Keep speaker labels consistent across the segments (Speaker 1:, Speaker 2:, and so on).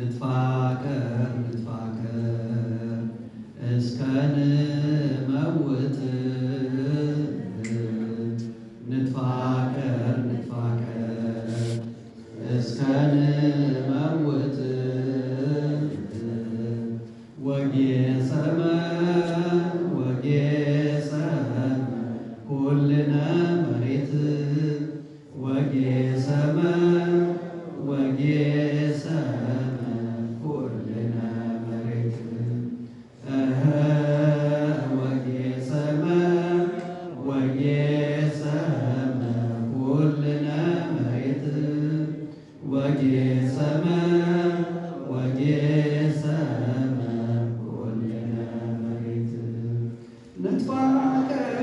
Speaker 1: ንትፋቀር እስከ ንመውት ንትፋቀር እስከ ንመውት ወጌሰመ ኩልነ መሬት ወጌሰመ ኩልነ መሬት ወጌሰመ ኩልነ መሬት ወጌሰመ ኩልነ መሬት ንትፋቀር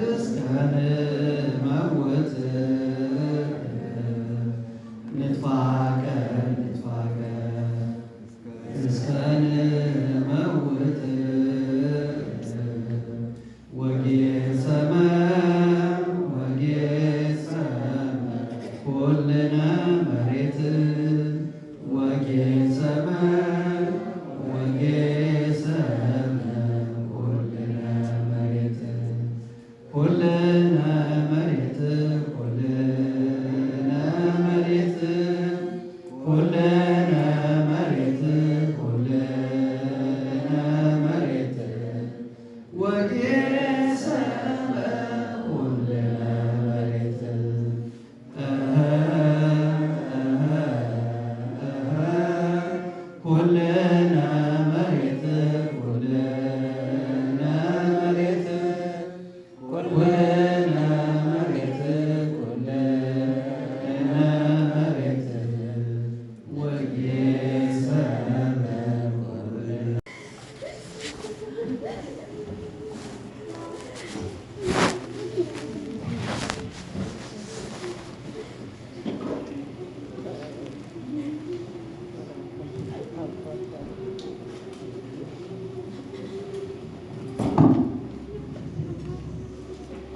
Speaker 1: እስከ ንመውት ንትፋቀር እስከ ንመውት ወጌሰመ ኩልነ መሬት ወጌሰመ ኩልነ መሬት ኩልነ መሬት ኩልነ መሬት ኩልነ መሬት ኩልነ መሬት ወጌሰመ ኩልነ መሬት ኩልነ መሬት ኩልነ መሬት ኩልነ መሬት ኩልነ መሬት ወጌሰመ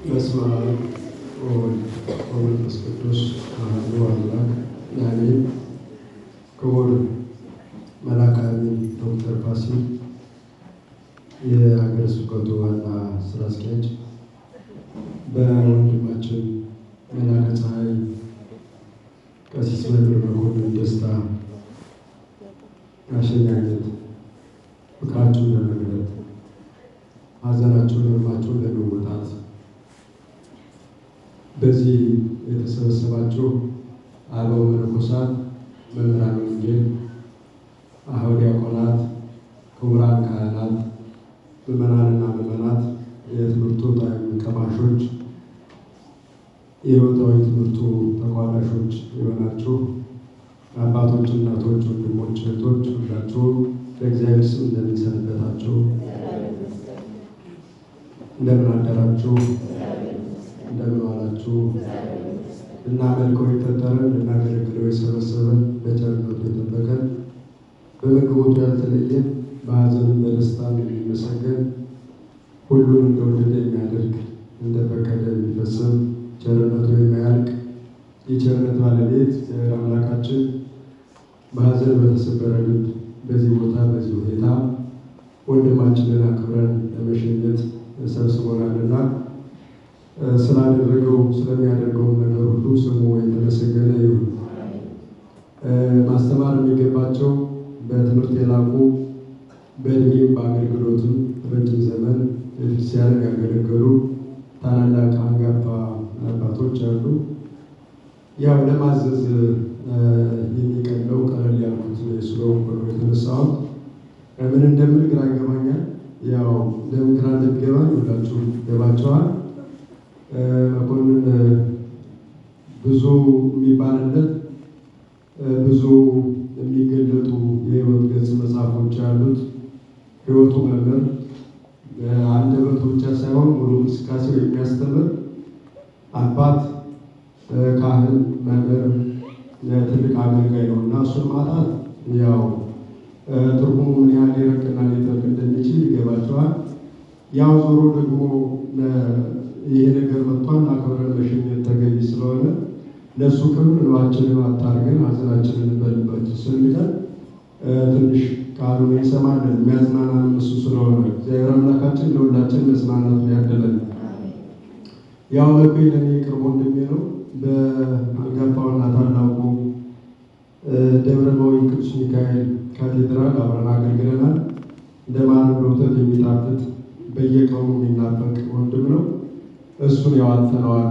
Speaker 2: በስመ አብ ወወልድ ወመንፈስ ቅዱስ አሐዱ አምላክ አሜን። ክቡር መልአከ ዶክተር ፋሲል የሀገረ ስብከቱ ዋና ስራ አስኪያጅ፣ በወንድማችን መልአከ ፀሐይ ቀሲስ መምህር መኮንን ደስታ አሸኛኘት ፍቅራችሁን ለመግለጥ ሐዘናችሁን ህመማችሁን ለመወጣት በዚህ የተሰበሰባችሁ አበው መነኮሳት፣ መምህራን ወንጌል፣ አኀው ዲያቆናት፣ ክቡራን ካህናት፣ ምዕመናንና ምዕመናት፣ የትምህርቱ ጣዕም ቀማሾች፣ የሕይወታዊ ትምህርቱ ተቋዳሾች የሆናችሁ አባቶች፣ እናቶች፣ ወንድሞች፣ እህቶች ሁላችሁ በእግዚአብሔር ስም እንደምን ሰነበታችሁ? እንደምን አደራችሁ? እንደምን ዋላችሁ? ልናመልከው የፈጠረን ልናገለግለው የሰበሰበን በቸርነቱ የጠበቀን በመግቦቱ ያልተለየን በሐዘንም በደስታም የሚመሰገን ሁሉን እንደወደደ የሚያደርግ እንደፈቀደ የሚፈጽም ቸርነቱ የማያልቅ የቸርነት ባለቤት እግዚአብሔር አምላካችን በሐዘን በተሰበረ ልብ በዚህ ቦታ በዚህ ሁኔታ ወንድማችንን አክብረን ለመሸኘት ሰብስቦናልና ስላደረገው ስለሚያደርገው ነገር ሁሉ ስሙ የተመሰገነ ይሁን። ማስተማር የሚገባቸው በትምህርት የላቁ በእድሜም በአገልግሎትም ረጅም ዘመን ቤተክርስቲያንን ያገለገሉ ታላላቅ አንጋፋ አባቶች አሉ። ያው ለማዘዝ የሚቀለው ቀለል ያልኩት ስለሆንኩ ነው የተነሳሁት። ምን እንደምል ግራ ይገባኛል። ያው ለምን ግራ እንደሚገባኝ ሁላችሁ ገባቸዋል። መኮንን ብዙ የሚባልለት ብዙ የሚገለጡ የህይወት ገጽ መጽሐፎች ያሉት ህይወቱ መምህር አንደበቱ ብቻ ሳይሆን ሙሉ እንቅስቃሴው የሚያስተምር አባት፣ ካህን፣ መምህር፣ ትልቅ አገልጋይ ነው እና እሱን ማጣት ያው ትርጉሙ ምን ያህል ሊረቅና ሊጠልቅ እንደሚችል ይገባቸዋል። ያው ዞሮ ደግሞ ይሄ ነገር መጥቷል፣ አክብረን መሸኘት ተገቢ ስለሆነ ለእሱ ክብር እንባችንን አታርገን ሐዘናችንን በልባችን ስለሚለን ትንሽ ቃሉን እንሰማለን። የሚያጽናናንም እሱ ስለሆነ እግዚአብሔር አምላካችን ለሁላችን መጽናናቱን ያድለን። ያው ለኩይ ለእኔ ቅርብ ወንድሜ ነው። በአንጋፋውና ታላቁ ደብረ መዊ ቅዱስ ሚካኤል ካቴድራል አብረን አገልግለናል። እንደ ማር ወተት የሚጣፍጥ በየቀኑ የሚናፈቅ ወንድም ነው። እሱን ያዋተነዋል።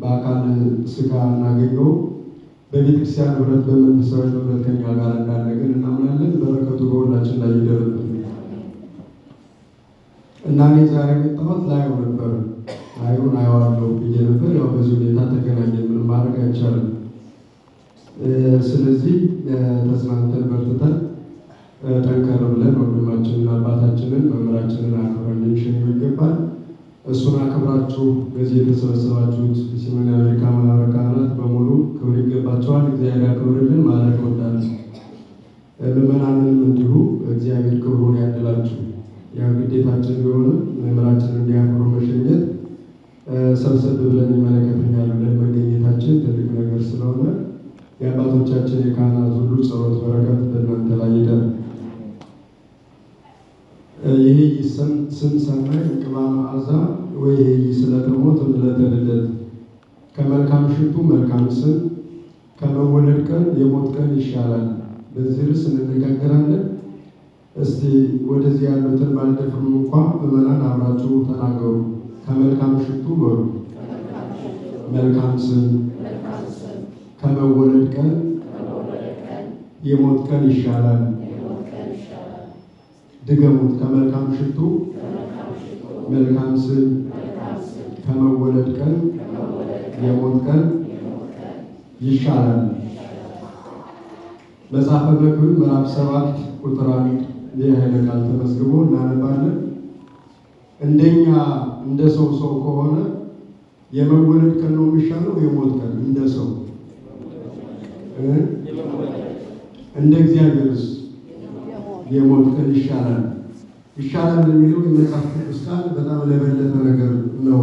Speaker 2: በአካል ስጋ እናገኘው በቤተክርስቲያን ህብረት በመንፈሳዊ ህብረት ከኛ ጋር እንዳለ ግን እናምናለን። በረከቱ በሁላችን ላይ ይደርብን እና እኔ ዛሬ የመጣሁት ላየው ነበር። አየዋለሁ ብዬ ነበር። ያው በዚህ ሁኔታ ተገናኘን። ምንም ማድረግ አይቻልም። ስለዚህ ተጽናንተን በርትተን ጠንከር ብለን ወንድማችንን አባታችንን መምህራችንን አክብረን ልንሸኘው ይገባል። እሱን አክብራችሁ በዚህ የተሰበሰባችሁት የሰሜን አሜሪካ ማህበረ ካህናት በሙሉ ክብር ይገባቸዋል። እግዚአብሔር ያክብርልን ማለት እወዳለሁ። ምዕመናንንም እንዲሁ እግዚአብሔር ክብሩን ያድላችሁ። ያው ግዴታችን ቢሆንም መምህራችንን እንዲያክብሩ መሸኘት ሰብሰብ ብለን ይመለከተኛል ብለን መገኘታችን ትልቅ ነገር ስለሆነ የአባቶቻችን የካህናት ሁሉ ጸሎት በረከት በእናንተ ላይ ይደር። ይህ ስም ሰናይ እንቅባ መዓዛ ወይ ስለተሞት ምልዕተ ልደት ከመልካም ሽቱ መልካም ስም ከመወለድ ቀን የሞት ቀን ይሻላል። በዚህ ርዕስ እንነጋገራለን። እስቲ ወደዚህ ያሉትን ባልደፍርም እንኳ ምዕመናን አብራችሁ ተናገሩ። ከመልካም ሽቱ በሉ መልካም ስም ከመወለድ ቀን የሞት ቀን ይሻላል። ድገሙት። ከመልካም ሽቱ መልካም ስም ከመወለድ ቀን የሞት ቀን ይሻላል። መጽሐፈ መክብብ ምዕራፍ 7 ቁጥር 1 የኃይለ ቃል ተመዝግቦ እናነባለን። እንደኛ እንደ ሰው ከሆነ የመወለድ ቀን ነው የሚሻለው የሞት ቀን? እንደ ሰው እንደ እግዚአብሔርስ የሞት ቀን ይሻላል። ይሻላል የሚለው የመጽሐፍ ቅዱስ ቃል በጣም ለበለጠ ነገር ነው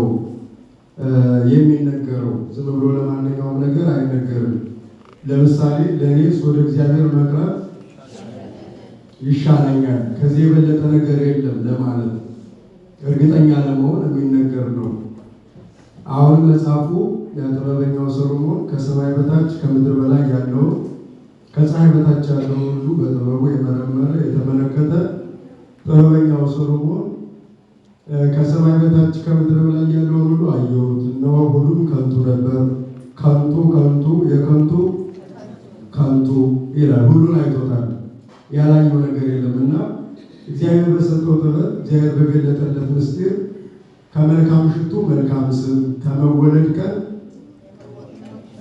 Speaker 2: የሚነገረው። ዝም ብሎ ለማንኛውም ነገር አይነገርም። ለምሳሌ ለእኔስ ወደ እግዚአብሔር መቅረብ ይሻለኛል፣ ከዚህ የበለጠ ነገር የለም ለማለት እርግጠኛ ለመሆን የሚነገር ነው። አሁን መጽሐፉ የጥበበኛው ሰሎሞን ከሰማይ በታች ከምድር በላይ ያለው ከፀሐይ በታች ያለው ሁሉ በጥበቡ የመረመረ የተመለከተ ጥበበኛው ሰሎሞን ከሰማይ በታች ከምድር በላይ ያለውን ሁሉ አየሁት፣ እነሆ ሁሉም ከንቱ ነበር፣ ከንቱ ከንቱ የከንቱ ከንቱ ይላል። ሁሉን አይቶታል፣ ያላየው ነገር የለምና እግዚአብሔር በሰጠው ጥበብ እግዚአብሔር በገለጠለት ምስጢር ከመልካም ሽቱ መልካም ስም ከመወለድ ቀን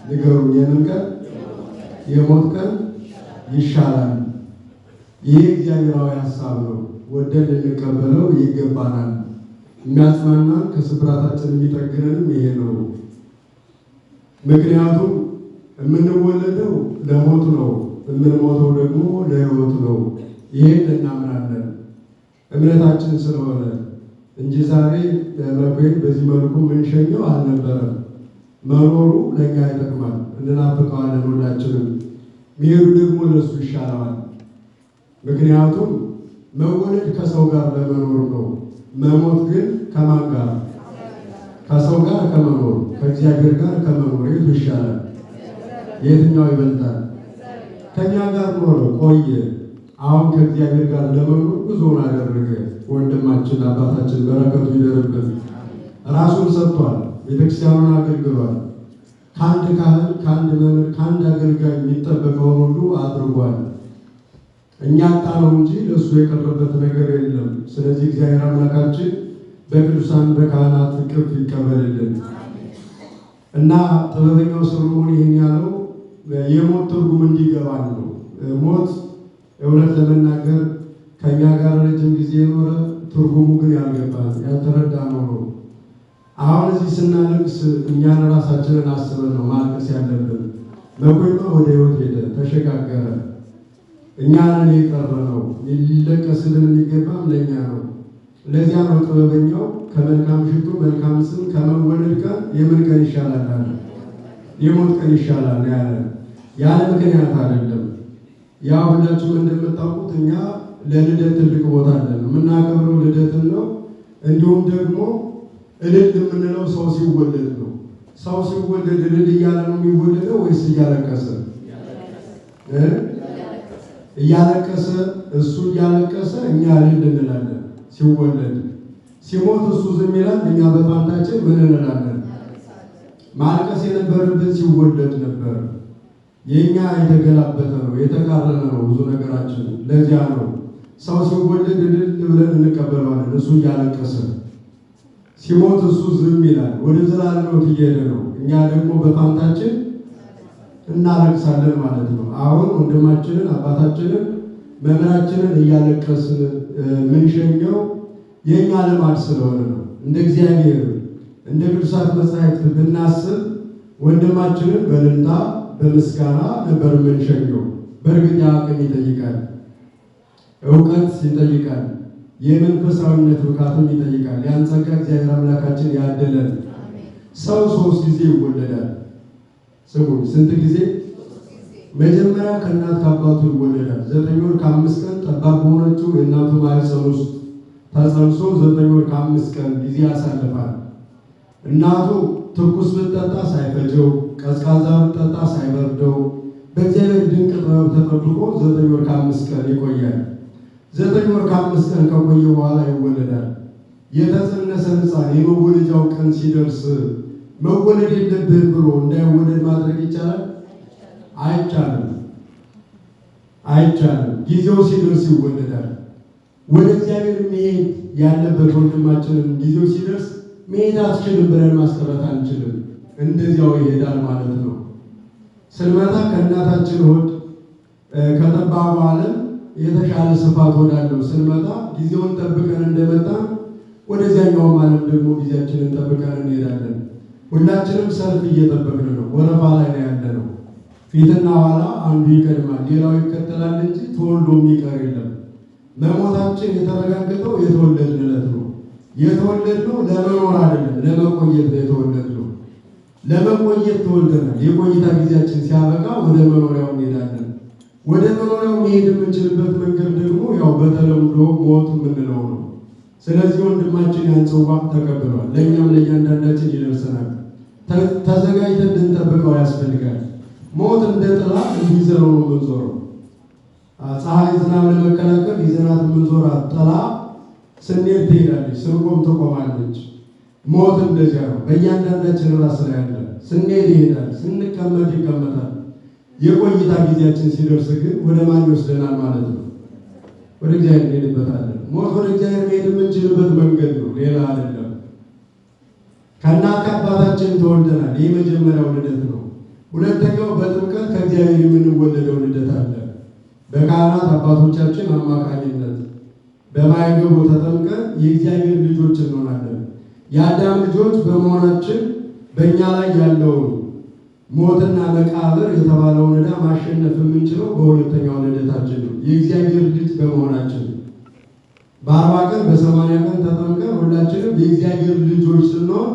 Speaker 2: ንገሩኝ፣ የምን ቀን? የሞት ቀን ይሻላል። ይህ እግዚአብሔራዊ ሀሳብ ነው። ወደን ልንቀበለው ይገባናል። የሚያጽናናን ከስብራታችን የሚጠግነንም ይሄ ነው። ምክንያቱም የምንወለደው ለሞት ነው፣ የምንሞተው ደግሞ ለሕይወት ነው። ይሄን እናምናለን እምነታችን ስለሆነ እንጂ ዛሬ መኩን በዚህ መልኩ የምንሸኘው አልነበረም። መኖሩ ለእኛ ይጠቅማል፣ እንናፍቀዋለን ሁላችንም። መሄዱ ደግሞ ለእሱ ይሻለዋል። ምክንያቱም መወለድ ከሰው ጋር ለመኖር ነው። መሞት ግን ከማን ጋር? ከሰው ጋር ከመኖር ከእግዚአብሔር ጋር ከመኖር የቱ ይሻላል? የትኛው ይበልጣል? ከእኛ ጋር ኖረ ቆየ። አሁን ከእግዚአብሔር ጋር ለመኖር ጉዞውን አደረገ። ወንድማችን አባታችን በረከቱ ይደርብን። ራሱን ሰጥቷል። ቤተክርስቲያኑን አገልግሏል። ከአንድ ካህን፣ ከአንድ መምህር፣ ከአንድ አገልጋይ የሚጠበቀውን ሁሉ አድርጓል። እኛ ጣነው እንጂ ለእሱ የቀረበት ነገር የለም። ስለዚህ እግዚአብሔር አምላካችን በቅዱሳን በካህናት እቅፍ ይቀበልልን እና ጥበበኛው ሰሎሞን ይህን ያለው የሞት ትርጉም እንዲገባን ነው። ሞት እውነት ለመናገር ከእኛ ጋር ረጅም ጊዜ የኖረ ትርጉሙ ግን ያልገባን ያልተረዳ ነው። አሁን እዚህ ስናለቅስ እኛን ራሳችንን አስበን ነው ማልቀስ ያለብን። መኩማ ወደ ሕይወት ሄደ፣ ተሸጋገረ። እኛን የቀረ ነው። ሊለቀስልን የሚገባም ለእኛ ነው። ለዚያ ነው ጥበበኛው ከመልካም ሽቱ መልካም ስም ከመወለድ ቀን የምን ቀን ይሻላል አለ? የሞት ቀን ይሻላል ያለ ያለ ምክንያት አይደለም። ያ ሁላችሁም እንደምታውቁት እኛ ለልደት ትልቅ ቦታ አለን። የምናከብረው ልደትን ነው። እንዲሁም ደግሞ እልል የምንለው ሰው ሲወለድ ነው። ሰው ሲወለድ እልል እያለ ነው የሚወለደው ወይስ እያለቀሰ? እያለቀሰ እሱ እያለቀሰ እኛ እልል እንላለን ሲወለድ። ሲሞት እሱ ዝም ይላል፣ እኛ በፋንታችን ምን እንላለን? ማልቀስ የነበረብን ሲወለድ ነበር። የኛ የተገላበጠ ነው፣ የተቃረነ ነው ብዙ ነገራችን። ለዚያ ነው ሰው ሲወለድ እልል ብለን እንቀበለዋለን፣ እሱ እያለቀሰ። ሲሞት እሱ ዝም ይላል፣ ወደ ዘላለም ሕይወት እየሄደ ነው። እኛ ደግሞ በፋንታችን እናለቅሳለን ማለት ነው። አሁን ወንድማችንን አባታችንን መምህራችንን እያለቀስን ምንሸኘው የኛ ልማድ ስለሆነ ነው። እንደ እግዚአብሔር እንደ ቅዱሳት መጻሕፍት ብናስብ ወንድማችንን በእልልታ በምስጋና ነበር ምንሸኘው። በእርግጥ አቅም ይጠይቃል፣ እውቀት ይጠይቃል፣ የመንፈሳዊነት ብቃትም ይጠይቃል። ያን ጸጋ እግዚአብሔር አምላካችን ያደለን። ሰው 3 ጊዜ ይወለዳል። ስሙ፣ ስንት ጊዜ? መጀመሪያ ከእናት ከአባቱ ይወለዳል። 9 ወር ከ5 ቀን ጠባብ በሆነችው የእናቱ ማህፀን ውስጥ ተጸንሶ 9 ወር ከ5 ቀን ጊዜ ያሳልፋል። እናቱ ትኩስ ብትጠጣ ሳይፈጀው፣ ቀዝቃዛ ብትጠጣ ሳይበርደው በእግዚአብሔር ድንቅ ጥበብ ተጠብቆ 9 ወር ከ5 ቀን ይቆያል። 9 ወር ከ5 ቀን ከቆየ በኋላ ይወለዳል። የተጸነሰ ሕፃን የመወለጃው ቀን ሲደርስ መወለድ የለብህም ብሎ እንዳይወለድ ማድረግ ይቻላል? አይቻልም፣ አይቻልም። ጊዜው ሲደርስ ይወለዳል። ወደ እግዚአብሔር መሄድ ያለበት ወንድማችንን ጊዜው ሲደርስ መሄድ አትችልም ብለን ማስቀረት አንችልም። እንደዚያው ይሄዳል ማለት ነው። ስንመጣ ከእናታችን ሆድ ከጠባቡ ዓለም የተሻለ ስፋት ወዳለው ስንመጣ ጊዜውን ጠብቀን እንደመጣ ወደዚያኛውም ዓለም ደግሞ ጊዜያችንን ጠብቀን እንሄዳለን። ሁላችንም ሰልፍ እየጠበቅን ነው። ወረፋ ላይ ነው ያለነው። ፊትና ኋላ አንዱ ይቀድማል፣ ሌላው ይከተላል እንጂ ተወልዶ የሚቀር የለም። መሞታችን የተረጋገጠው የተወለድን ዕለት ነው። የተወለድነው ለመኖር አይደለም፣ ለመቆየት ነው የተወለድነው። ለመቆየት ተወልደናል። የቆይታ ጊዜያችን ሲያበቃ ወደ መኖሪያው እንሄዳለን። ወደ መኖሪያው መሄድ የምንችልበት መንገድ ደግሞ ያው በተለምዶ ሞት የምንለው ነው። ስለዚህ ወንድማችን ያን ጽዋ ተቀብሏል። ለእኛም ለእያንዳንዳችን ይደርሰናል። ተዘጋጅተን እንድንጠብቀው ያስፈልጋል። ሞት እንደ ጥላ እንዲዘረው ነው የምንዞረው። ፀሐይ ዝናብ ለመከላከል ይዘናት የምንዞራት ጥላ ስንሄድ ትሄዳለች፣ ስንቆም ትቆማለች። ሞት እንደዚያ ነው። በእያንዳንዳችን ራስ ላይ ያለ ስንሄድ ይሄዳል፣ ስንቀመጥ ይቀመጣል። የቆይታ ጊዜያችን ሲደርስ ግን ወደ ማን ይወስደናል ማለት ነው? ወደ እግዚአብሔር እንሄድበታለን። ሞት ወደ እግዚአብሔር መሄድ የምንችልበት መንገድ ነው፣ ሌላ አይደለም። ከእናት ከአባታችን ተወልደናል። ይህ መጀመሪያው ልደት ነው። ሁለተኛው በጥምቀት ከእግዚአብሔር የምንወለደው ልደት አለ። በካህናት አባቶቻችን አማካኝነት በማይገቡ ተጠምቀን የእግዚአብሔር ልጆች እንሆናለን። የአዳም ልጆች በመሆናችን በእኛ ላይ ያለውን ሞትና መቃብር የተባለውን ዕዳ ማሸነፍ የምንችለው በሁለተኛው ልደታችን ነው፣ የእግዚአብሔር ልጅ በመሆናችን። በ40 ቀን በ80 ቀን ተጠምቀን ሁላችንም የእግዚአብሔር ልጆች ስንሆን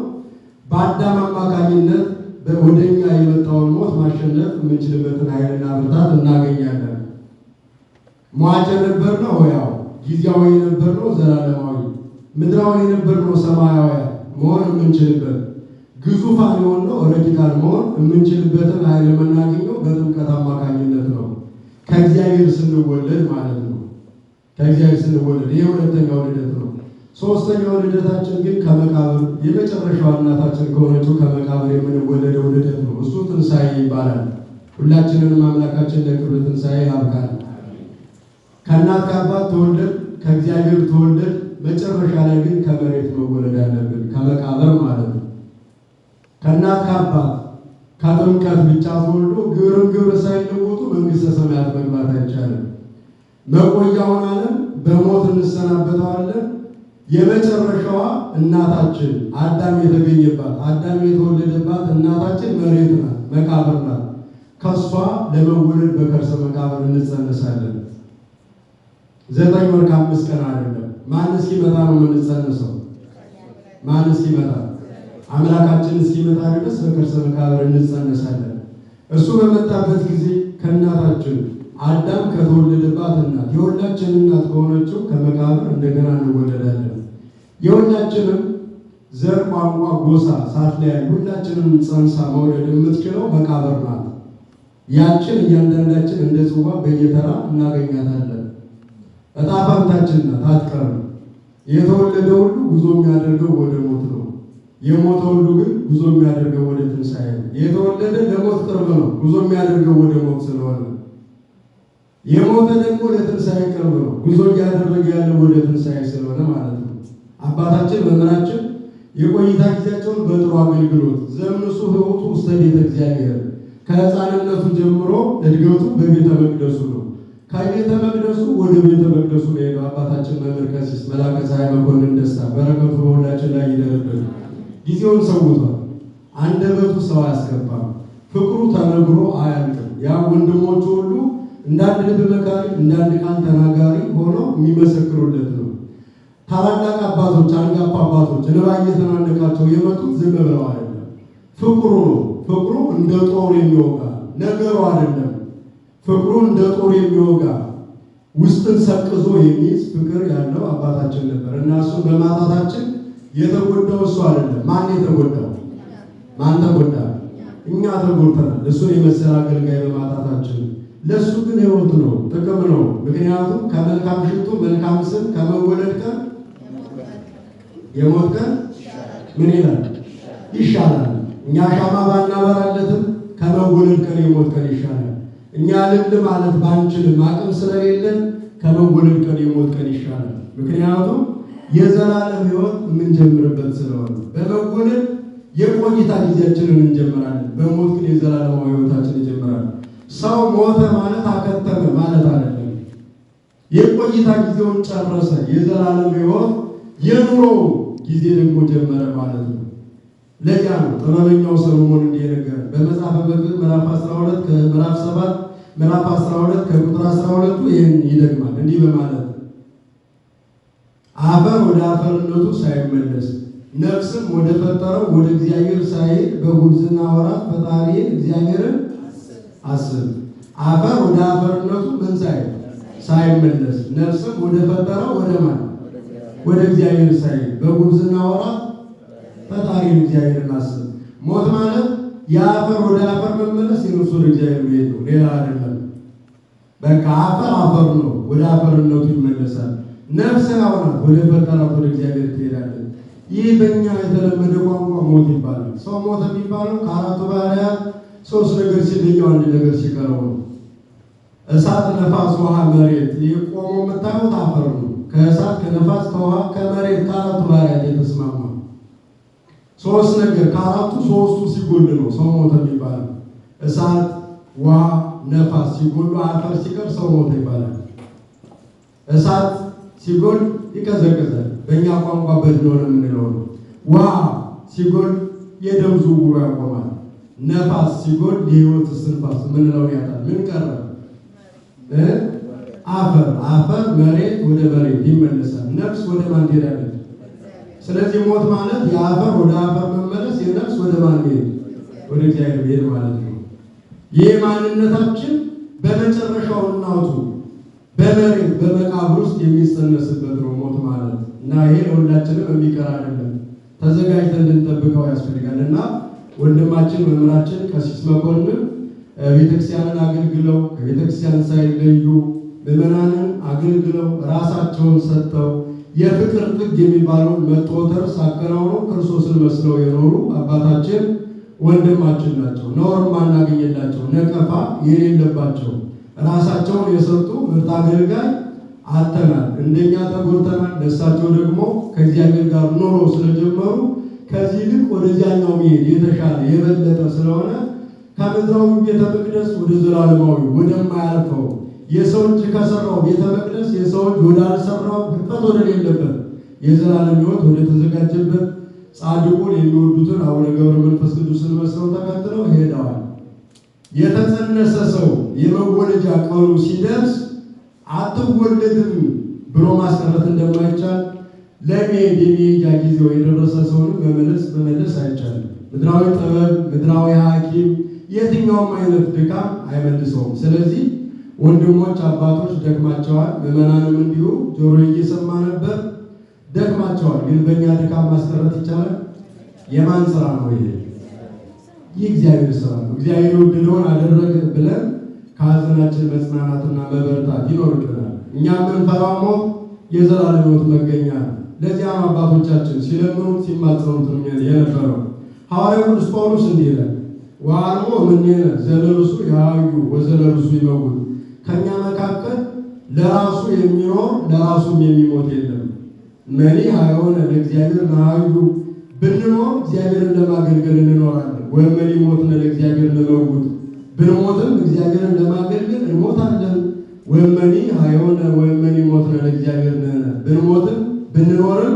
Speaker 2: በአዳም አማካኝነት ወደኛ የመጣውን ሞት ማሸነፍ የምንችልበትን ኃይልና ብርታት እናገኛለን። ሟች የነበርነው ያው ጊዜያዊ የነበርነው ዘላለማዊ፣ ምድራዊ የነበርነው ሰማያዊ መሆን የምንችልበት፣ ግዙፋን የሆነው ረቂቃን መሆን የምንችልበትን ኃይል የምናገኘው በጥምቀት አማካኝነት ነው። ከእግዚአብሔር ስንወለድ ማለት ነው። ከእግዚአብሔር ስንወለድ ይህ ሁለተኛው ልደት ነው። ሶስተኛው ልደታችን ግን ከመቃብር የመጨረሻዋ እናታችን ከሆነችው ከመቃብር የምንወለደው ልደት ነው። እሱ ትንሣኤ ይባላል። ሁላችንንም አምላካችን ለክብር ትንሣኤ ያብቃል። ከእናት ከአባት ተወለድ፣ ከእግዚአብሔር ተወለድ። መጨረሻ ላይ ግን ከመሬት መወለድ አለብን፣ ከመቃብር ማለት ነው። ከእናት ከአባት ከጥምቀት ብቻ ተወልዶ ግብር ሳይለወጡ መንግሥተ ሰማያት መግባት አይቻልም። መቆያውን ዓለም በሞት እንሰናበተዋለን። የመጨረሻዋ እናታችን አዳም የተገኘባት አዳም የተወለደባት እናታችን መሬት ናት፣ መቃብር ናት። ከሷ ለመወለድ በከርሰ መቃብር እንጸነሳለን። 9 ወር ከ5 ቀን አይደለም። ማን እስኪመጣ ነው የምንጸነሰው? ማን እስኪመጣ? አምላካችን እስኪመጣ ድረስ በከርሰ መቃብር እንጸነሳለን። እሱ በመጣበት ጊዜ ከእናታችን አዳም ከተወለደባት እናት የሁላችን እናት ከሆነችው ከመቃብር እንደገና እንወለዳለን። የሁላችንም ዘር፣ ቋንቋ፣ ጎሳ ሳትለያይ ሁላችንም ጸንሳ መውለድ የምትችለው መቃብር ናት። ያችን እያንዳንዳችን እንደ ጽዋ በየተራ እናገኛታለን። ዕጣ ፈንታችን ናት፣ አትቀርም። የተወለደ ሁሉ ጉዞ የሚያደርገው ወደ ሞት ነው። የሞተ ሁሉ ግን ጉዞ የሚያደርገው ወደ ትንሣኤ ነው። የተወለደ ለሞት ቅርብ ነው፣ ጉዞ የሚያደርገው ወደ ሞት ስለሆነ፣ የሞተ ደግሞ ለትንሣኤ ቅርብ ነው፣ ጉዞ እያደረገ ያለው ወደ ትንሣኤ ስለሆነ ማለት ነው። አባታችን መምህራችን የቆይታ ጊዜያቸውን በጥሩ አገልግሎት ዘምንሱ ሕይወቱ ውስተ ቤተ እግዚአብሔር ከሕፃንነቱ ጀምሮ እድገቱ በቤተ መቅደሱ ነው። ከቤተ መቅደሱ ወደ ቤተ መቅደሱ ነው የሄደው አባታችን መምህር ቀሲስ መላከ ፀሐይ መኮንን ደስታ በረከቱ በሁላችን ላይ ይደረብን። ጊዜውን ሰውቷል። አንደበቱ ሰው አያስገባም። ፍቅሩ ተነግሮ አያልቅም። ያ ወንድሞቹ ሁሉ እንዳንድ ልብ መካሪ እንዳንድ ቃል ተናጋሪ ሆነው የሚመሰክሩለት ነው። ታላላቅ አባቶች፣ አንጋፋ አባቶች እንባ እየተናነቃቸው የመጡት ዝም ብለው አይደለም። ፍቅሩ ነው። ፍቅሩ እንደ ጦር የሚወጋ ነገሩ አይደለም። ፍቅሩ እንደ ጦር የሚወጋ ውስጥን ሰቅዞ የሚይዝ ፍቅር ያለው አባታችን ነበር እና እሱን በማጣታችን የተጎዳው እሱ አይደለም። ማን የተጎዳው? ማን ተጎዳ? እኛ ተጎድተናል። እሱን የመሰለ አገልጋይ በማጣታችን። ለእሱ ግን ሕይወት ነው፣ ጥቅም ነው። ምክንያቱም ከመልካም ሽቱ መልካም ስም ከመወለድ ቀን የሞት ቀን ምን ይላል? ይሻላል። እኛ ሻማ ባናበራለትም ከመወለድ ቀን የሞት ቀን ይሻላል። እኛ ልል ማለት ባንችልም አቅም ስለሌለን ከመወለድ ቀን የሞት ቀን ይሻላል። ምክንያቱም የዘላለም ሕይወት የምንጀምርበት ስለሆነ በመወለድ የቆይታ ጊዜያችንን እንጀምራለን። በሞት ግን የዘላለማዊ ሕይወታችን እንጀምራለን። ሰው ሞተ ማለት አከተመ ማለት አይደለም። የቆይታ ጊዜውን ጨረሰ። የዘላለም ሕይወት የኑሮ ጊዜ ደግሞ ጀመረ ማለት ነው። ለዚያ ነው ጥበበኛው ሰሎሞን እንዲህ ነገረ በመጽሐፈ መክብብ ምዕራፍ 12 ከምዕራፍ 7 ምዕራፍ 12 ከቁጥር 12 ይህን ይደግማል እንዲህ በማለት አፈር ወደ አፈርነቱ ሳይመለስ ነፍስም ወደ ፈጠረው ወደ እግዚአብሔር ሳይሄድ በጉብዝና ወራት ፈጣሪን እግዚአብሔርን አስብ። አፈር ወደ አፈርነቱ ምን ሳይመለስ ነፍስም ወደ ፈጠረው ወደ ማን? ወደ እግዚአብሔር ሳይሄድ በጉብዝና ወራት ፈጣሪን እግዚአብሔርን አስብ። ሞት ማለት የአፈር ወደ አፈር መመለስ፣ የነፍስ ወደ እግዚአብሔር መሄድ ነው፣ ሌላ አይደለም። በቃ አፈር አፈር ነው፣ ወደ አፈርነቱ ይመለሳል። ነፍስ ያው ናት፣ ወደ ፈጠራት ወደ እግዚአብሔር ትሄዳለች። ይህ በእኛ የተለመደ ቋንቋ ሞት ይባላል። ሰው ሞት የሚባለው ከአራቱ ባህርያት ሶስት ነገር ሲለየው አንድ ነገር ሲቀረው ነው። እሳት፣ ነፋስ፣ ውሃ፣ መሬት። ይህ ቆሞ የምታዩት አፈር ነው። ከእሳት ከነፋስ ከውሃ ከመሬት ከአራቱ ባህርያት የተስማማ ሶስት ነገር ከአራቱ ሶስቱ ሲጎል ነው ሰው ሞተ የሚባለው። እሳት፣ ውሃ፣ ነፋስ ሲጎሉ አፈር ሲቀር ሰው ሞተ ይባላል። እሳት ሲጎል ይቀዘቅዛል፣ በእኛ ቋንቋ በድኖ ነው የምንለው ነው። ውሃ ሲጎል የደም ዝውውሩ ያቆማል። ነፋስ ሲጎል የሕይወት እስትንፋስ የምንለውን ያጣል። ምን ቀረ? አፈር መሬት ወደ መሬት ይመለሳል። ነፍስ ወደ ማን ትሄዳለች? ስለዚህ ሞት ማለት የአፈር ወደ አፈር መመለስ፣ የነፍስ ወደ ማን ሄድ? ወደ እግዚአብሔር ሄድ ማለት ነው። ይህ ማንነታችን በመጨረሻው እናቱ በመሬት በመቃብር ውስጥ የሚጸነስበት ነው ሞት ማለት እና ይሄ ለሁላችንም የሚቀር አይደለም። ተዘጋጅተን እንድንጠብቀው ያስፈልጋል እና ወንድማችን መምህራችን ቀሲስ መኮንን ቤተክርስቲያንን አገልግለው ከቤተክርስቲያን ሳይለዩ ምዕመናንን አገልግለው ራሳቸውን ሰጥተው የፍቅር ጥግ የሚባለውን መጦተር ሳከናውነው ክርስቶስን መስለው የኖሩ አባታችን ወንድማችን ናቸው። ነውር ማናገኝላቸው፣ ነቀፋ የሌለባቸው ራሳቸውን የሰጡ ምርጥ አገልጋይ አጥተናል። እንደኛ ተጎድተናል። ለእሳቸው ደግሞ ከእግዚአብሔር ጋር ኖሮ ስለጀመሩ ከዚህ ይልቅ ወደዚያኛው መሄድ የተሻለ የበለጠ ስለሆነ ከምድራዊ ቤተ መቅደስ ወደ ዘላለማዊ ወደማያልፈው የሰው እጅ ከሰራው ቤተ መቅደስ የሰው እጅ ወዳልሰራው ሕልፈት ወደሌለበት የዘላለም ሕይወት ወደ ተዘጋጀበት ጻድቁን የሚወዱትን አቡነ ገብረ መንፈስ ቅዱስን መስለው ተከትለው ሄደዋል። የተጸነሰ ሰው የመወለጃ ቀኑ ሲደርስ አትወለድም ብሎ ማስቀረት እንደማይቻል ለመሄድ የሚሄጃ ጊዜው የደረሰ ሰውን መመለስ አይቻልም። ምድራዊ ጥበብ፣ ምድራዊ ሐኪም የትኛውም አይነት ድካም አይመልሰውም። ስለዚህ ወንድሞች አባቶች ደክማቸዋል። ምዕመናንም እንዲሁ ጆሮ እየሰማ ነበር ደክማቸዋል። ግን በእኛ ድካም ማስቀረት ይቻላል? የማን ስራ ነው ይሄ? የእግዚአብሔር ስራ ነው። እግዚአብሔር የወደደውን አደረገ ብለን ከሐዘናችን መጽናናትና መበርታት ይኖርብናል። እኛ የምንፈራው ሞት የዘላለም ሕይወት መገኛ ነው። ለዚያም አባቶቻችን ሲለምኑት ሲማጸኑት የነበረው ሐዋርያው ቅዱስ ጳውሎስ እንዲህ ይላል፣ ወአልቦ እምኔነ ዘለርሱ ያዩ ወዘለርሱ ይመውት፣ ከእኛ መካከል ለራሱ የሚኖር ለራሱም የሚሞት የለም። መኒ ሀየሆነ ለእግዚአብሔር ነሐዩ፣ ብንኖር እግዚአብሔርን ለማገልገል እንኖራለን። ወመኒ ሞትነ ለእግዚአብሔር እንመውት፣ ብንሞትም እግዚአብሔርን ለማገልገል እንሞታለን። ወመኒ ሀየሆነ ወመኒ ሞትነ ለእግዚአብሔር ነነ፣ ብንሞትም ብንኖርም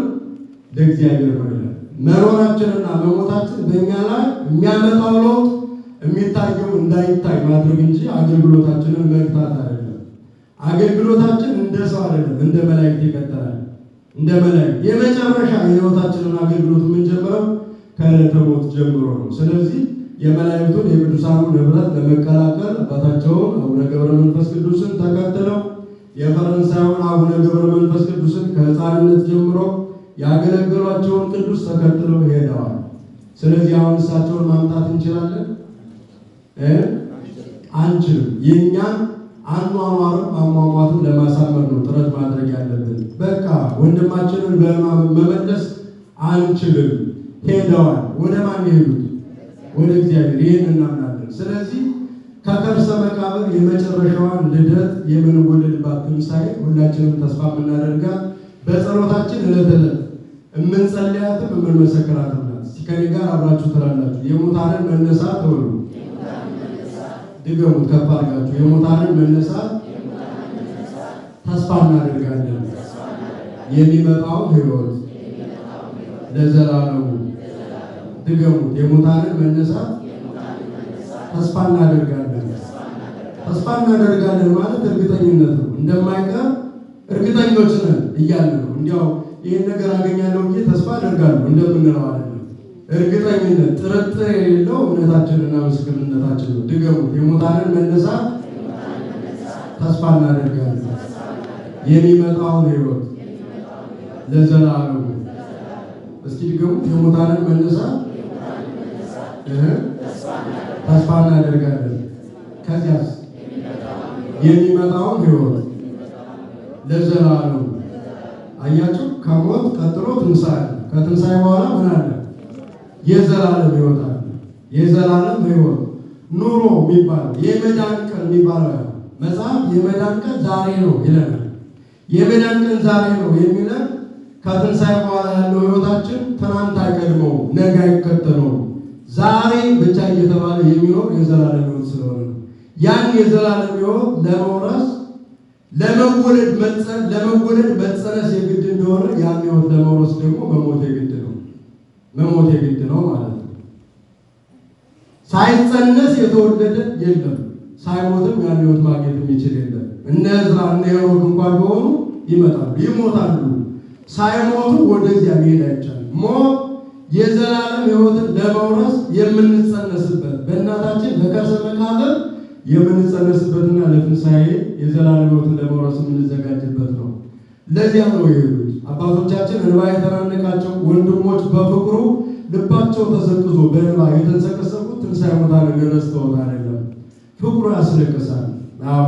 Speaker 2: ለእግዚአብሔር ነው ይላል። መኖራችንና መሞታችን በእኛ ላይ የሚያመጣው ለውጥ የሚታየው እንዳይታይ ማድረግ እንጂ አገልግሎታችንን መግታት አይደለም። አገልግሎታችን እንደ ሰው አይደለም፣ እንደ መላእክት ይቀጥላል። እንደ መላእክት የመጨረሻ የሕይወታችንን አገልግሎት የምንጀምረው ከዕለተ ሞት ጀምሮ ነው። ስለዚህ የመላእክቱን የቅዱሳኑን ኅብረት ለመቀላቀል አባታቸውን አቡነ ገብረ መንፈስ ቅዱስን ተከትለው የፈረንሳዩን አቡነ ገብረ መንፈስ ቅዱስን ከሕፃንነት ጀምሮ ያገለገሏቸውን ቅዱስ ተከትለው ሄደዋል። ስለዚህ አሁን እሳቸውን ማምጣት እንችላለን? አንችልም። የእኛን አኗኗርም አሟሟትን ለማሳመር ነው ጥረት ማድረግ ያለብን። በቃ ወንድማችንን በሕማም መመለስ አንችልም። ሄደዋል። ወደ ማን የሄዱት? ወደ እግዚአብሔር። ይህን እናምናለን። ስለዚህ ከከርሰ መቃብር የመጨረሻዋን ልደት የምንወለድባት ትንሣኤ ሁላችንም ተስፋ የምናደርጋት በጸሎታችን ዕለት ዕለት የምንጸልያትም የምንመሰክራትም ናት። እስቲ ከኔ ጋር አብራችሁ ትላላችሁ። የሙታንን መነሳት ተወሉ። ድገሙት ከፍ አድርጋችሁ። የሙታንን መነሳት ተስፋ እናደርጋለን። የሚመጣው ሕይወት ለዘላለሙ። ድገሙት። የሙታንን መነሳት ተስፋ እናደርጋለን። ተስፋ እናደርጋለን ማለት እርግጠኝነት ነው። እንደማይቀር እርግጠኞች ነን እያልን ነው። እንዲያው ይህን ነገር አገኛለሁ ብዬ ተስፋ አደርጋለሁ እንደምንለው አይደለም። እርግጠኝነት፣ ጥርጥር የሌለው እምነታችንና ምስክርነታችን ነው። ድገሙት። የሙታንን መነሳት ተስፋ እናደርጋለን። የሚመጣውን ሕይወት ለዘላለሙ። እስኪ ድገሙት። የሙታንን መነሳት ተስፋ እናደርጋለን። ከዚያስ የሚመጣውን ሕይወት ለዘላለሙ። አያችሁ፣ ከሞት ቀጥሎ ትንሣኤ፣ ከትንሣኤ በኋላ ምን አለ? የዘላለም ሕይወት አለ። የዘላለም ሕይወት ኑሮ የሚባለው የመዳን ቀን የሚባለው መጽሐፍ የመዳን ቀን ዛሬ ነው ይለናል። የመዳን ቀን ዛሬ ነው የሚለን ከትንሣኤ በኋላ ያለው ሕይወታችን ትናንት አይቀድመው፣ ነገ አይከተለው፣ ዛሬ ብቻ እየተባለ የሚኖር የዘላለም ሕይወት ስለሆነ ነው። ያን የዘላለም ሕይወት ለመውረስ ለመወለድ መጸነስ የግድ እንደሆነ ያን ሕይወት ለመውረስ ደግሞ መሞት የግድ ነው። መሞት የግድ ነው ማለት ነው። ሳይጸነስ የተወለደ የለም፣ ሳይሞትም ያን ሕይወት ማግኘት የሚችል የለም። እነ ዕዝራ እነ ሄኖክ እንኳን ቢሆኑ ይመጣሉ፣ ይሞታሉ። ሳይሞቱ ወደዚያ መሄድ አይቻልም። ሞት የዘላለም ሕይወትን ለመውረስ የምንጸነስበት በእናታችን በከርሰ መቃብር የምንጸነስበትና ለትንሣኤ የዘላለም ሕይወትን ለመውረስ የምንዘጋጅበት ነው። ለዚያ ነው የሄዱት አባቶቻችን እንባ የተናነቃቸው ወንድሞች በፍቅሩ ልባቸው ተሰቅዞ በእንባ የተንሰቀሰቁት ትንሣኤ ሙታንን ረስተውት አይደለም። ፍቅሩ ያስለቅሳል።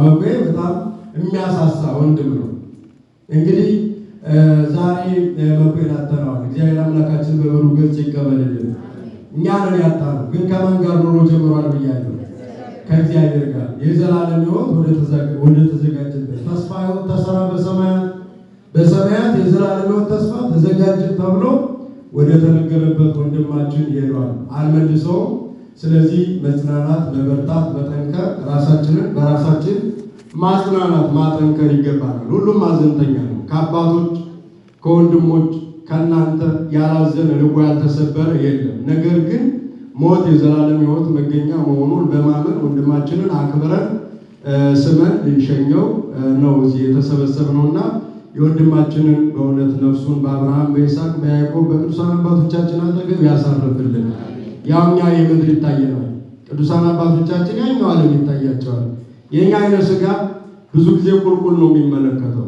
Speaker 2: መጉዬ በጣም የሚያሳሳ ወንድም ነው። እንግዲህ ዛሬ መጉዬን አጥተነዋል። እግዚአብሔር አምላካችን በበሩ ገጽ ይቀበልልን። እኛ ነን ያጣነው፣ ግን ከማን ጋር ኑሮ ጀምሯል ብያለሁ? ከእግዚአብሔር ጋር። የዘላለም ሕይወት ወደ ተዘጋጀበት ተስፋ ሕይወት ተሰራ በሰማያት የዘላለም ሕይወት ተስፋ ተዘጋጀ ተብሎ ወደ ተነገረበት ወንድማችን ይሄዷል፣ አልመልሰውም። ስለዚህ መጽናናት፣ መበርታት፣ መጠንከር፣ ራሳችንን በራሳችን ማጽናናት ማጠንከር ይገባናል። ሁሉም ማዘንተኛ ነው። ከአባቶች ከወንድሞች ከእናንተ ያላዘነ ልቡ ያልተሰበረ የለም። ነገር ግን ሞት የዘላለም ሕይወት መገኛ መሆኑን በማመን ወንድማችንን አክብረን ስመን ልንሸኘው ነው እዚህ የተሰበሰብነውና የወንድማችንን በእውነት ነፍሱን በአብርሃም በይስሐቅ በያዕቆብ በቅዱሳን አባቶቻችን አጠገብ ያሳርፍልን። ያው እኛ የምድር ይታየናል፣ ቅዱሳን አባቶቻችን ያኛው ዓለም ይታያቸዋል። የኛ አይነ ሥጋ ብዙ ጊዜ ቁልቁል ነው የሚመለከተው።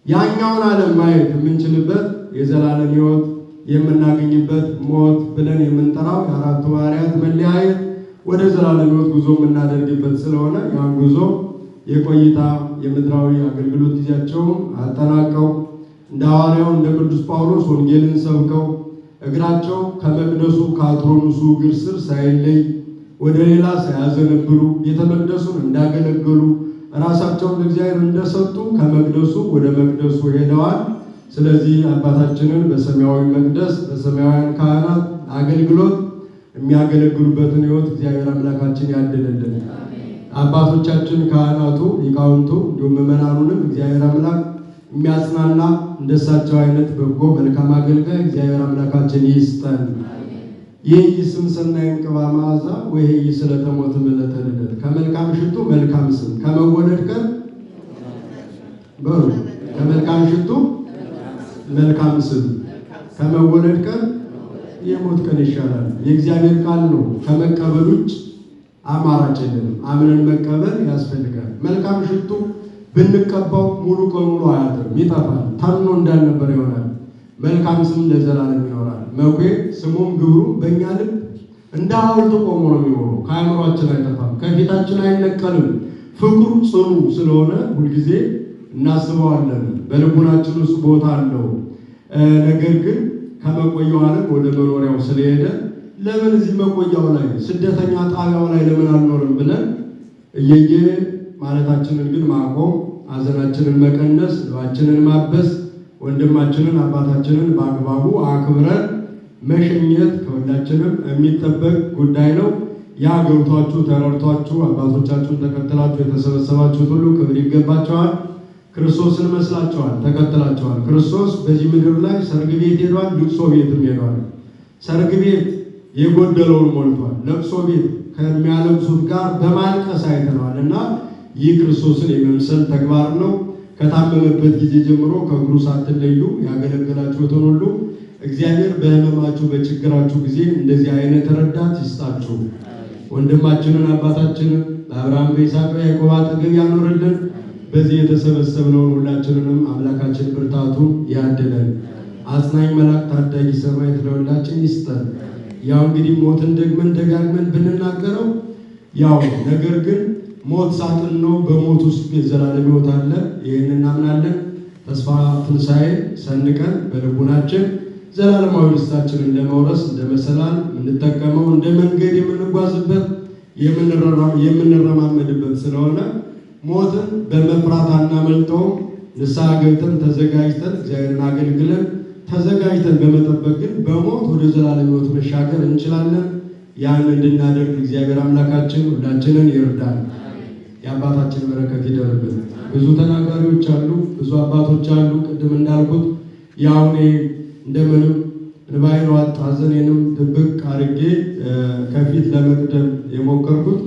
Speaker 2: ያኛውን ዓለም ማየት የምንችልበት የዘላለም ሕይወት የምናገኝበት ሞት ብለን የምንጠራው የአራቱ ባህርያት መለያየት ወደ ዘላለም ሕይወት ጉዞ የምናደርግበት ስለሆነ ያን ጉዞ የቆይታ የምድራዊ አገልግሎት ጊዜያቸውን አጠናቀው እንደ ሐዋርያው እንደ ቅዱስ ጳውሎስ ወንጌልን ሰብከው እግራቸው ከመቅደሱ ከአትሮኑሱ እግር ስር ሳይለይ ወደ ሌላ ሳያዘነብሉ ቤተ መቅደሱን እንዳገለገሉ ራሳቸውን ለእግዚአብሔር እንደሰጡ ከመቅደሱ ወደ መቅደሱ ሄደዋል። ስለዚህ አባታችንን በሰማያዊ መቅደስ በሰማያውያን ካህናት አገልግሎት የሚያገለግሉበትን ሕይወት እግዚአብሔር አምላካችን ያድልልን። አባቶቻችን ካህናቱ፣ ሊቃውንቱ እንዲሁም ምዕመናኑንም እግዚአብሔር አምላክ የሚያጽናና እንደሳቸው አይነት በጎ መልካም አገልጋይ እግዚአብሔር አምላካችን ይስጠን። ይህ ስም ሰናይ ቅባ መዓዛ ወይ ስለተሞት ምለተ ልደት ከመልካም ሽቱ መልካም ስም ከመወለድ ቀን በሩ ከመልካም ሽቱ መልካም ስም ከመወለድ ቀን የሞት ቀን ይሻላል። የእግዚአብሔር ቃል ነው። ከመቀበል ውጭ አማራጭ የለም። አምነን መቀበል ያስፈልጋል። መልካም ሽቱ ብንቀባው ሙሉ ቀን ሙሉ አያድርም፣ ይጠፋል፣ ታምኖ እንዳልነበር ይሆናል። መልካም ስም ለዘላለም ይኖራል። መኩ ስሙም ግብሩም በእኛ ልብ እንደ ሐውልት ቆሞ ነው የሚኖረው። ከአእምሯችን አይጠፋም፣ ከፊታችን አይነቀልም። ፍቅሩ ጽኑ ስለሆነ ሁልጊዜ እናስበዋለን፣ በልቡናችን ውስጥ ቦታ አለው። ነገር ግን ከመቆያው ዓለም ወደ መኖሪያው ስለሄደ ለምን እዚህ መቆያው ላይ ስደተኛ ጣቢያው ላይ ለምን አልኖርም ብለን እየየ ማለታችንን ግን ማቆም፣ ሐዘናችንን መቀነስ፣ ልባችንን ማበስ፣ ወንድማችንን አባታችንን በአግባቡ አክብረን መሸኘት ከሁላችንም የሚጠበቅ ጉዳይ ነው። ያ ገብቷችሁ ተረድቷችሁ አባቶቻችሁን ተከትላችሁ የተሰበሰባችሁት ሁሉ ክብር ይገባቸዋል። ክርስቶስን መስላችኋል፣ ተከትላችኋል። ክርስቶስ በዚህ ምድር ላይ ሰርግ ቤት ሄዷል፣ ልቅሶ ቤትም ሄዷል። ሰርግ ቤት የጎደለውን ሞልቷል፣ ለቅሶ ቤት ከሚያለቅሱት ጋር በማልቀስ አይተነዋል። እና ይህ ክርስቶስን የመምሰል ተግባር ነው። ከታመመበት ጊዜ ጀምሮ ከእግሩ ሳትለዩ ያገለገላችሁትን ሁሉ እግዚአብሔር በሕመማችሁ በችግራችሁ ጊዜ እንደዚህ አይነት ረዳት ይስጣችሁ። ወንድማችንን አባታችንን ለአብርሃም በይስሐቅ በያዕቆብ አጠገብ ያኖርልን። በዚህ የተሰበሰብነውን ሁላችንንም አምላካችን ብርታቱን ያድለን። አጽናኝ መልአክ ታዳጊ ሰማዕት ለሁላችን ይስጠን። ያው እንግዲህ ሞትን ደግመን ደጋግመን ብንናገረው ያው ነገር ግን ሞት ሳጥን ነው። በሞት ውስጥ የዘላለም ሕይወት አለ። ይህን እናምናለን። ተስፋ ትንሣኤ ሰንቀን በልቡናችን ዘላለማዊ ደስታችንን ለመውረስ እንደ መሰላል የምንጠቀመው እንደ መንገድ የምንጓዝበት የምንረማመድበት ስለሆነ ሞትን በመፍራት አናመልጠውም። ንስሐ ገብተን ተዘጋጅተን እግዚአብሔርን አገልግለን ተዘጋጅተን በመጠበቅ ግን በሞት ወደ ዘላለም ሕይወት መሻገር እንችላለን። ያን እንድናደርግ እግዚአብሔር አምላካችን ሁላችንን ይርዳል። የአባታችን በረከት ይደርብን። ብዙ ተናጋሪዎች አሉ፣ ብዙ አባቶች አሉ። ቅድም እንዳልኩት ያው እኔ እንደምንም እንባዬን ዋጥ ሐዘኔንም ድብቅ አድርጌ ከፊት ለመቅደም የሞከርኩት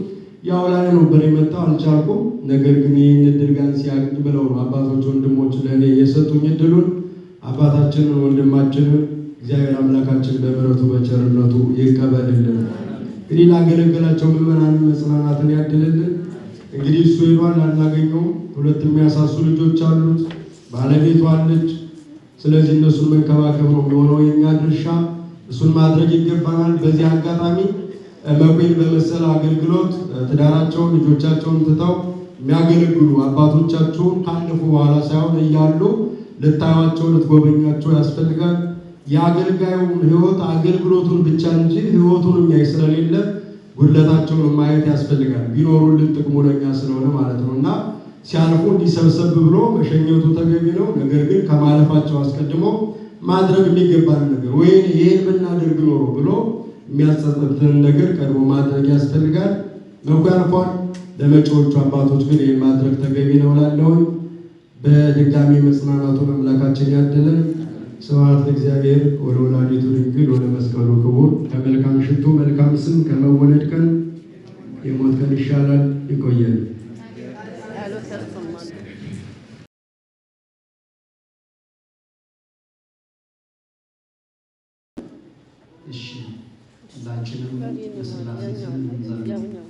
Speaker 2: ያው ላይ ነበር የመጣው አልቻልኩም። ነገር ግን ይህን እድል ጋር ሲያግኝ ብለው ነው አባቶች ወንድሞች ለእኔ የሰጡኝ እድሉን። አባታችንን ወንድማችንን እግዚአብሔር አምላካችን በምሕረቱ በቸርነቱ ይቀበልልን። እንግዲህ ላገለገላቸው ምዕመናንን መጽናናትን ያድልልን። እንግዲህ እሱ ሄዷል፣ አናገኘውም። ሁለት የሚያሳሱ ልጆች አሉት፣ ባለቤቱ አለች። ስለዚህ እነሱን መንከባከብ ነው የሚሆነው የኛ ድርሻ። እሱን ማድረግ ይገባናል። በዚህ አጋጣሚ መኩን በመሰለ አገልግሎት ትዳራቸውን ልጆቻቸውን ትተው የሚያገለግሉ አባቶቻቸውን ካለፉ በኋላ ሳይሆን እያሉ ልታዩቸው ልትጎበኛቸው ያስፈልጋል። የአገልጋዩን ሕይወት አገልግሎቱን ብቻ እንጂ ሕይወቱን የሚያይ ስለሌለ ጉድለታቸውን ማየት ያስፈልጋል። ቢኖሩልን ጥቅሙ ለኛ ስለሆነ ማለት ነው። እና ሲያልፉ እንዲሰብሰብ ብሎ መሸኘቱ ተገቢ ነው። ነገር ግን ከማለፋቸው አስቀድሞ ማድረግ የሚገባን ነገር ወይ ይሄን ብናደርግ ኖሮ ብሎ የሚያጸጽትን ነገር ቀድሞ ማድረግ ያስፈልጋል። መኩ ያልፏል። ለመጪዎቹ አባቶች ግን ይህን ማድረግ ተገቢ ነው እላለሁኝ። በድጋሚ መጽናናቱን አምላካችን ያድለን። ስብሐት ለእግዚአብሔር ወለወላዲቱ ድንግል ወለመስቀሉ ክቡር። ከመልካም ሽቱ መልካም ስም ከመወለድ ቀን የሞት ቀን ይሻላል። ይቆየን።
Speaker 1: በሥላሴ ስም እንጸልይ።